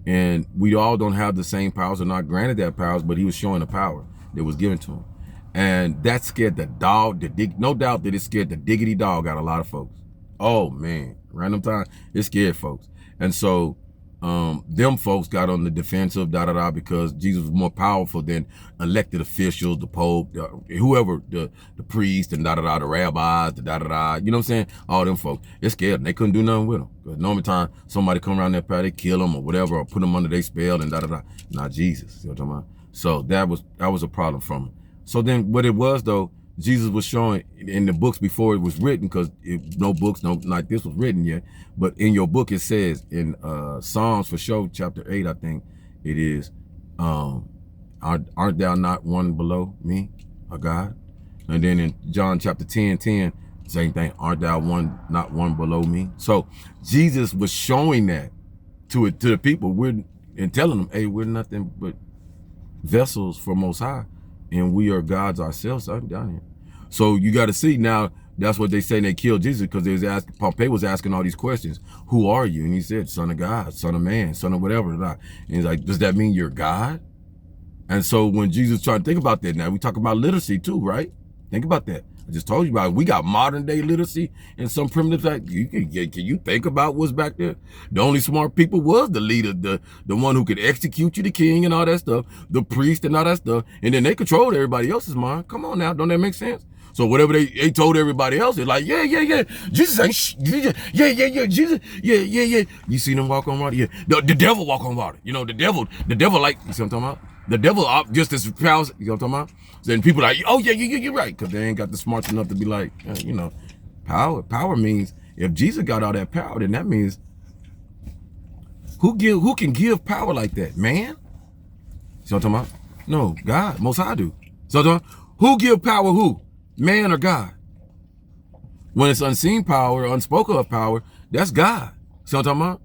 And we all don't have the same powers, or not granted that powers, but he was showing a power that was given to him. And that scared the dog, no doubt that it scared the diggity dog out of a lot of folks. Oh man, random time, it scared folks. And so them folks got on the defensive, because Jesus was more powerful than elected officials, the Pope, whoever, the priest, and the rabbis, you know what I'm saying? All them folks, it scared them. They couldn't do nothing with them. Because normally time somebody come around that path, they kill them or whatever, or put them under their spell and Not Jesus, you know what I'm talking about? So that was a problem from him. So then what it was though, Jesus was showing in the books before it was written, because no books, no like this was written yet. But in your book, it says in Psalms for sure, chapter 8, I think it is, aren't thou not one below me, a God? And then in John chapter 10, same thing, aren't thou not one below me? So Jesus was showing that to the people, and telling them, hey, we're nothing but vessels for Most High, and we are gods ourselves down here. So you got to see now. That's what they say. They killed Jesus because Pompey was asking all these questions. Who are you? And he said, Son of God, Son of Man, Son of whatever. And he's like, does that mean you're God? And so when Jesus tried to think about that, now we talk about literacy too, right? Think about that. I just told you about it. We got modern day literacy and some primitive. Can you think about what's back there? The only smart people was the leader, the one who could execute you, the king and all that stuff, the priest and all that stuff. And then they controlled everybody else's mind. Come on now, don't that make sense? So whatever they told everybody else, they're like, yeah. Jesus ain't, yeah, Jesus, yeah. You see them walk on water? Yeah. The devil walk on water. You know, the devil like, you see what I'm talking about? The devil just as powerful, you know what I'm talking about? Then people like, oh yeah, you're right. Cause they ain't got the smarts enough to be like, power means, if Jesus got all that power, then that means, who can give power like that? Man? See what I'm talking about? No, God, Most High do. So who give power who? Man or God? When it's unseen power, unspoken of power, that's God. See what I'm talking about?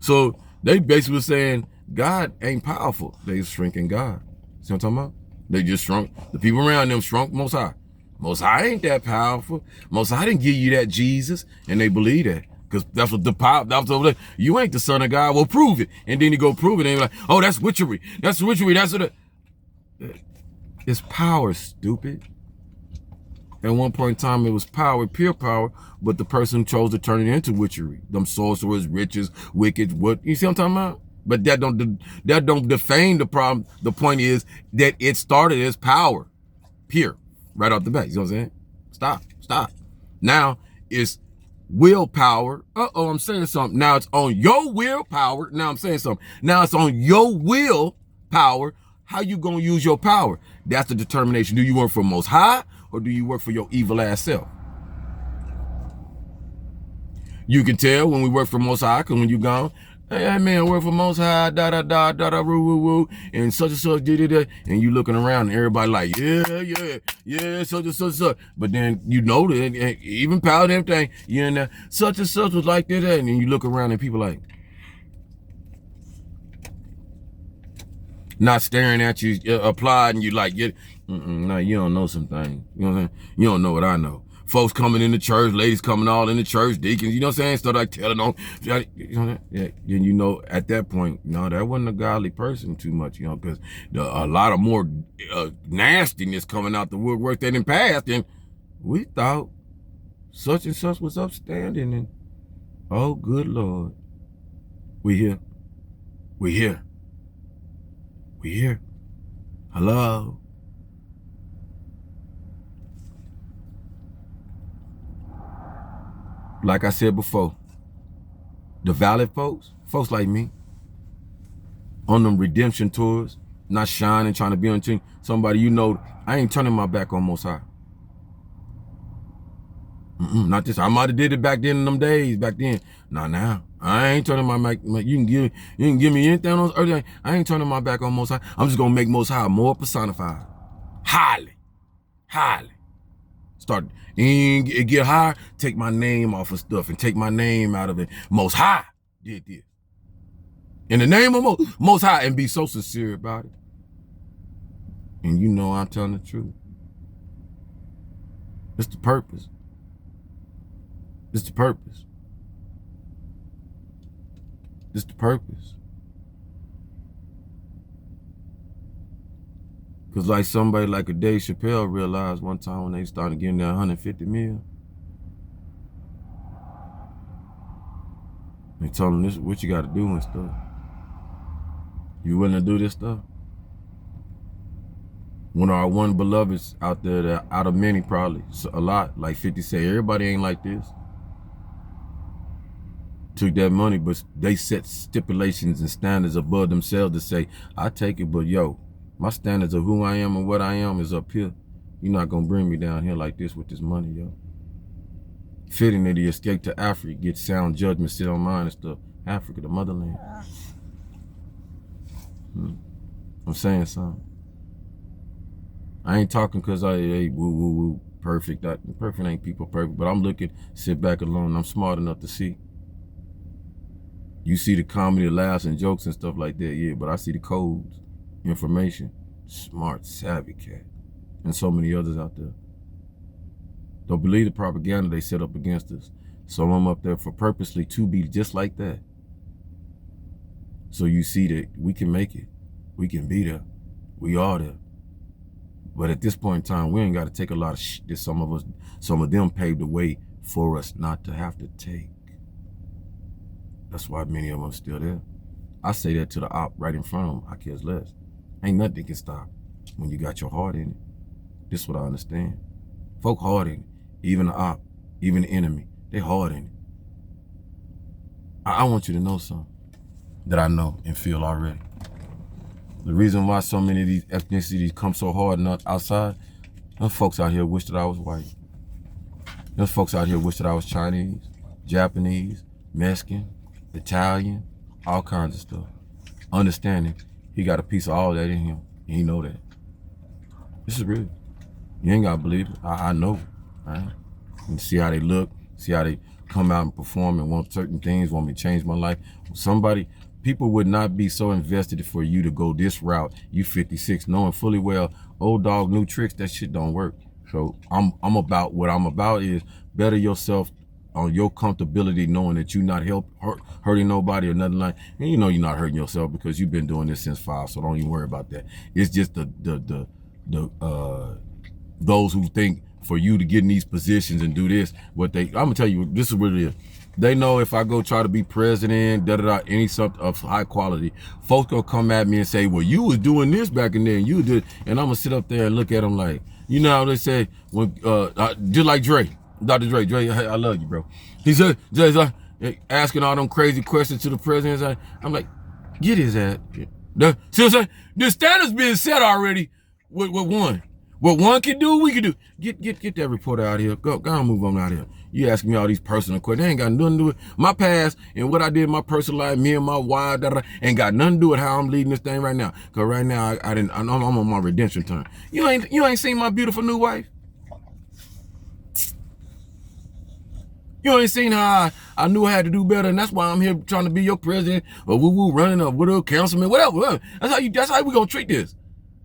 So they basically were saying God ain't powerful. They shrinking God. See what I'm talking about? They just shrunk. The people around them shrunk Most High. Most High ain't that powerful. Most High didn't give you that Jesus. And they believe that. Because that's what the power, that's what, you ain't the son of God. Well, prove it. And then you go prove it. And they're like, oh, that's witchery. That's witchery. That's what it's power, stupid. At one point in time, it was power, pure power, but the person chose to turn it into witchery. Them sorcerers, riches, wicked, what, you see what I'm talking about? But that don't defame the problem. The point is that it started as power, pure, right off the bat. You know what I'm saying? Stop. Now it's willpower. I'm saying something. Now it's on your willpower. Now I'm saying something. Now it's on your willpower. How you gonna use your power? That's the determination. Do you work for Most High or do you work for your evil ass self? You can tell when we work for Most High, because when you gone, hey man, work for Most High, woo, and such and such did it, and you looking around and everybody like, yeah, such and such. But then you know that even power and everything, you know, such and such was like that, and then you look around and people like, not staring at you, applaud, and you like, no, you don't know some things. You know what I'm saying? You don't know what I know. Folks coming in the church, ladies coming all in the church, deacons, you know what I'm saying? Stuff like telling on, you know, yeah, then you know at that point, no, that wasn't a godly person too much, you know, because a lot of more nastiness coming out the woodwork than in past, and we thought such and such was upstanding, and oh, good Lord, we here. Hello. Like I said before, the valid folks like me, on them redemption tours, not shining, trying to be on team. Somebody, you know, I ain't turning my back on Most High. Not this. I might have did it back then in them days. Back then, not now. I ain't turning my back. You can give me anything on earth. I ain't turning my back on Most High. I'm just gonna make Most High more personified. Highly. Start and get higher. Take my name off of stuff and take my name out of it. Most High did this. In the name of Most High, and be so sincere about it. And you know I'm telling the truth. It's the purpose. It's the purpose. It's the purpose. Because like somebody like a Dave Chappelle realized one time when they started getting that 150 mil. They told him, this is what you got to do and stuff. You willing to do this stuff? One of our one beloveds out there, that out of many probably, a lot, like 50 say, everybody ain't like this. Took that money, but they set stipulations and standards above themselves to say, I take it, but yo, my standards of who I am and what I am is up here. You're not gonna bring me down here like this with this money, yo. Fitting that he escaped to Africa, get sound judgment, sit on mine and stuff. Africa, the motherland. I'm saying something. I ain't talking because hey, woo, perfect. Perfect ain't people perfect, but I'm looking, sit back alone. I'm smart enough to see. You see the comedy, laughs, and jokes and stuff like that, yeah, but I see the codes, information, smart, savvy cat, and so many others out there. Don't believe the propaganda they set up against us. So I'm up there for purposely to be just like that. So you see that we can make it. We can be there. We are there. But at this point in time, we ain't got to take a lot of shit that some of them paved the way for us not to have to take. That's why many of them are still there. I say that to the op right in front of them. I care less. Ain't nothing can stop when you got your heart in it. This is what I understand. Folk hard in it. Even the op, even the enemy, they hard in it. I want you to know something that I know and feel already. The reason why so many of these ethnicities come so hard and outside, those folks out here wish that I was white. Those folks out here wish that I was Chinese, Japanese, Mexican, Italian, all kinds of stuff. Understanding he got a piece of all that in him, and he know that. This is real. You ain't gotta believe it. I know, right? and see how they look, see how they come out and perform and want certain things, want me to change my life. People would not be so invested for you to go this route. You 56, knowing fully well, old dog, new tricks, that shit don't work. So I'm about, what I'm about is better yourself on your comfortability, knowing that you're not hurting nobody or nothing like, and you know you're not hurting yourself because you've been doing this since 5, so don't even worry about that. It's just those who think for you to get in these positions and do this, I'm gonna tell you, this is what it is. They know if I go try to be president, any something of high quality, folks gonna come at me and say, well, you was doing this back in there, and you did, and I'm gonna sit up there and look at them like, you know how they say, when just like Dre, Dr. Dre, I love you, bro. He said, Jay's like, asking all them crazy questions to the president. I'm like, get his ass. See what I'm saying? The standard's being set already with one. What one can do, we can do. Get that reporter out here. Go and move on out here. You asking me all these personal questions. They ain't got nothing to do with my past and what I did in my personal life, me and my wife, ain't got nothing to do with how I'm leading this thing right now. Cause right now I'm on my redemption time. You ain't seen my beautiful new wife? You ain't seen how I knew I had to do better, and that's why I'm here trying to be your president or woo running or whatever, councilman, whatever. That's how we gonna treat this.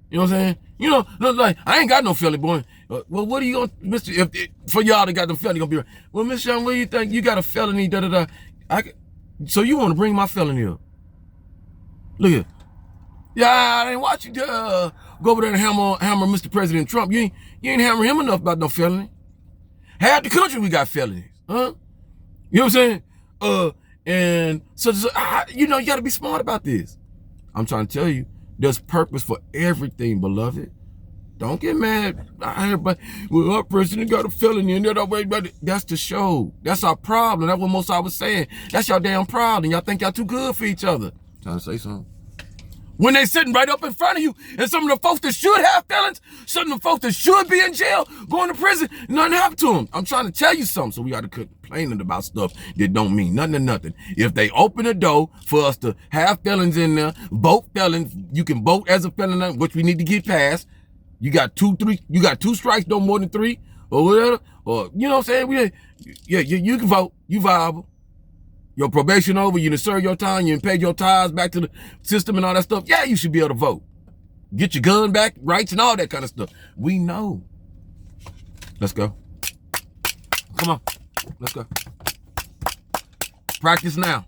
You know what I'm saying? You know, like, I ain't got no felony, boy. Well, what are you gonna, Mr. For y'all that got the felony, gonna be like, well, Mr. Young, what do you think? You got a felony, so you want to bring my felony up? Look here. Yeah, I didn't watch you go over there and hammer Mr. President Trump. You ain't hammer him enough about no felony. Half the country we got felonies, huh? You know what I'm saying? And so you know, you got to be smart about this. I'm trying to tell you, there's purpose for everything, beloved. Don't get mad. Everybody, well, our president got a felony and that's the show. That's our problem. That's what most I was saying. That's your damn problem. Y'all think y'all too good for each other. Trying to say something. When they sitting right up in front of you, and some of the folks that should have felons, some of the folks that should be in jail, going to prison, nothing happened to them. I'm trying to tell you something, so we got to quit complaining about stuff that don't mean nothing to nothing. If they open the door for us to have felons in there, vote felons, you can vote as a felon, which we need to get past. You got 2 strikes, no more than 3, or whatever, or, you know what I'm saying? You can vote, you viable. Your probation over, you done serve your time, you done paid your tithes back to the system and all that stuff. Yeah, you should be able to vote. Get your gun back, rights and all that kind of stuff. We know. Let's go. Come on, let's go. Practice now.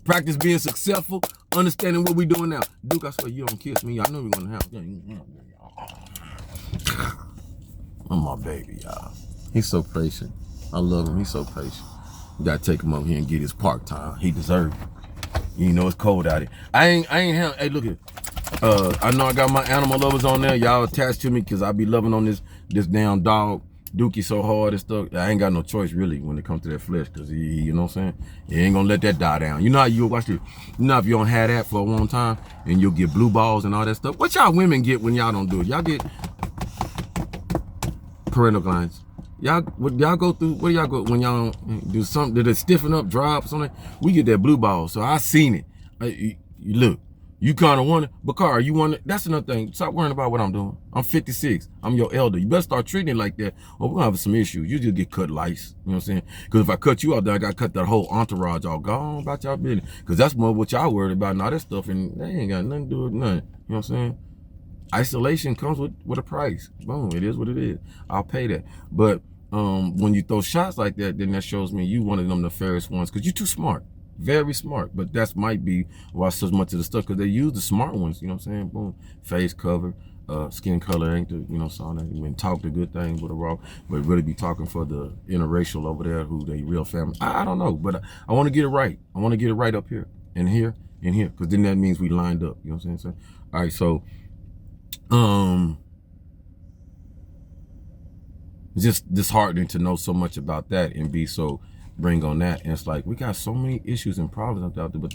Practice being successful, understanding what we doing now. Duke, I swear you don't kiss me. I know we're gonna have. I'm my baby, y'all. He's so patient. I love him. He's so patient. You gotta take him over here and get his park time. He deserves it. You know it's cold out here. I ain't hey, look here. I know I got my animal lovers on there. Y'all attached to me because I be loving on this damn dog. Dookie so hard and stuff. I ain't got no choice really when it comes to that flesh, because you know what I'm saying? He ain't gonna let that die down. You know how you watch this? You know if you don't have that for a long time and you'll get blue balls and all that stuff. What y'all women get when y'all don't do it? Y'all get parental glands. Y'all go through, what do y'all go when y'all do something, did it stiffen up, dry up, something? We get that blue ball. So I seen it. Look, you kind of want it. Bakar, you want it? That's another thing. Stop worrying about what I'm doing. I'm 56. I'm your elder. You better start treating it like that, or we're gonna have some issues. You just get cut lice. You know what I'm saying? Because if I cut you out, then I got to cut that whole entourage off. Go on about y'all business. Because that's more what y'all worried about and all that stuff, and they ain't got nothing to do with nothing. You know what I'm saying? Isolation comes with a price. Boom, it is what it is. I'll pay that. But when you throw shots like that, then that shows me you one of them nefarious ones, because you're too smart. Very smart. But that might be why so much of the stuff, because they use the smart ones, you know what I'm saying? Boom. Face cover, skin color ain't the, you know, so that when talk the good thing with a raw, but really be talking for the interracial over there who they real family. I don't know, but I want to get it right. I want to get it right up here and here and here, because then that means we lined up, you know what I'm saying? All right, so just disheartening to know so much about that and be so bring on that. And it's like, we got so many issues and problems out there, but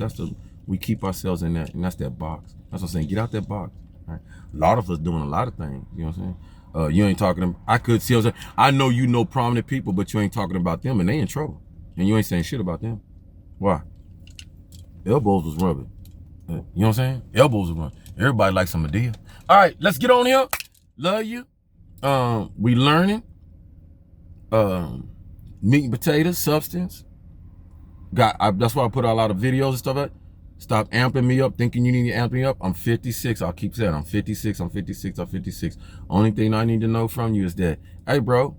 we keep ourselves in that, and that's that box. That's what I'm saying. Get out that box. Right? A lot of us doing a lot of things. You know what I'm saying? You ain't talking. I could see. I know you know prominent people, but you ain't talking about them, and they in trouble, and you ain't saying shit about them. Why? Elbows was rubbing. You know what I'm saying? Elbows was rubbing. Everybody likes some Medea. All right, let's get on here. Love you. We learning. Meat and potatoes, substance. That's why I put out a lot of videos and stuff like that. Stop amping me up, thinking you need to amp me up. I'm 56. I'll keep saying I'm 56. I'm 56. I'm 56. Only thing I need to know from you is that, hey, bro,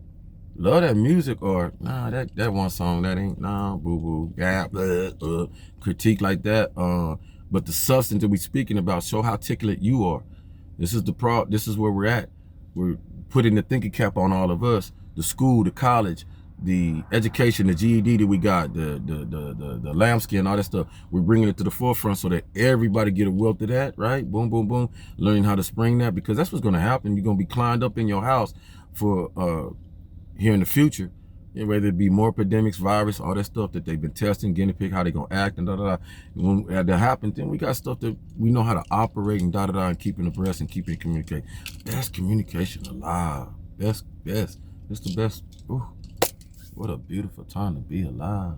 love that music, or nah, that one song that ain't, nah, boo boo, yeah, critique like that. But the substance that we speaking about, show how articulate you are. This is where we're at. We're putting the thinking cap on all of us. The school, the college, the education, the GED that we got, the lambskin, all that stuff. We're bringing it to the forefront so that everybody get a wealth of that, right? Boom, boom, boom. Learning how to spring that, because that's what's going to happen. You're going to be climbed up in your house for here in the future, whether it be more pandemics, virus, all that stuff that they've been testing, guinea pig, how they gonna act and da. When that happens, then we got stuff that we know how to operate and and keeping abreast and keeping communicating. Best communication alive. Best. It's the best. Ooh, what a beautiful time to be alive.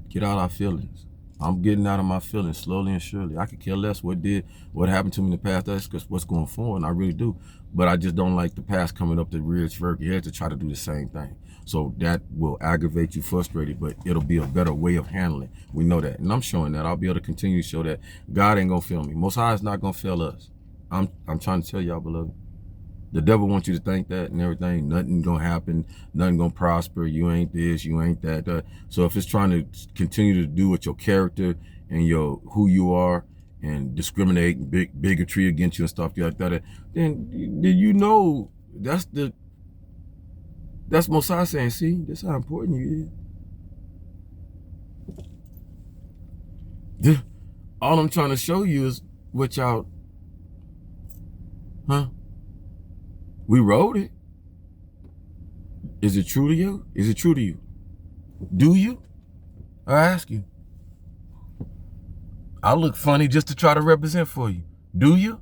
Get out our feelings. I'm getting out of my feelings slowly and surely. I could care less what happened to me in the past. That's because what's going forward, and I really do. But I just don't like the past coming up to rear its ugly head to try to do the same thing. So that will aggravate you, frustrate you, but it'll be a better way of handling. We know that, and I'm showing that. I'll be able to continue to show that God ain't gonna fail me. Most High is not gonna fail us. I'm trying to tell y'all, beloved. The devil wants you to think that and everything. Nothing gonna happen. Nothing gonna prosper. You ain't this. You ain't that. So if it's trying to continue to do with your character and who you are and discriminate and bigotry against you and stuff like that, then you know that's Mosiah saying, see, that's how important you is. All I'm trying to show you is what y'all, we wrote it. Is it true to you? Is it true to you? Do you? I ask you. I look funny just to try to represent for you. Do you?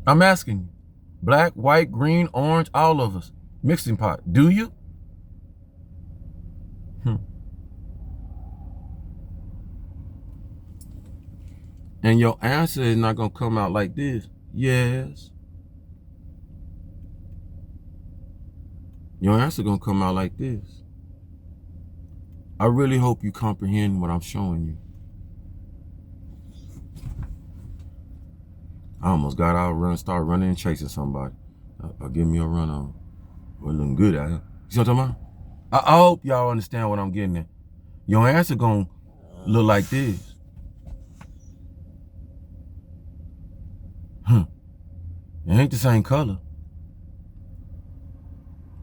I'm asking you. Black, white, green, orange, all of us. Mixing pot. Do you? And your answer is not going to come out like this. Yes. Your answer gonna come out like this. I really hope you comprehend what I'm showing you. I almost got out, start running and chasing somebody. Give me a run on. We're looking good out here. You see what I'm talking about? I hope y'all understand what I'm getting at. Your answer gonna look like this. It ain't the same color.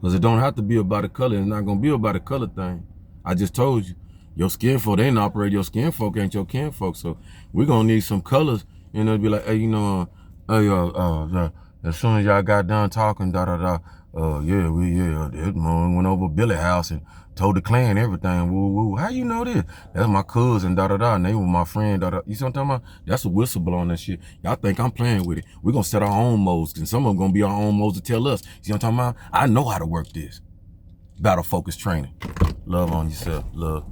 Because it don't have to be about a color. It's not going to be about a color thing. I just told you. Your skin folk, they ain't operate. Your skin folk ain't your kin folk. So we're going to need some colors. And it'll be like, hey, as soon as y'all got done talking, that man went over Billy house and told the clan everything. Woo, woo. How you know this? That's my cousin, and they were my friend, You see what I'm talking about? That's a whistle on that shit. Y'all think I'm playing with it. We're going to set our own modes, and some of them going to be our own modes to tell us. See what I'm talking about? I know how to work this. Battle focus training. Love on yourself. Love.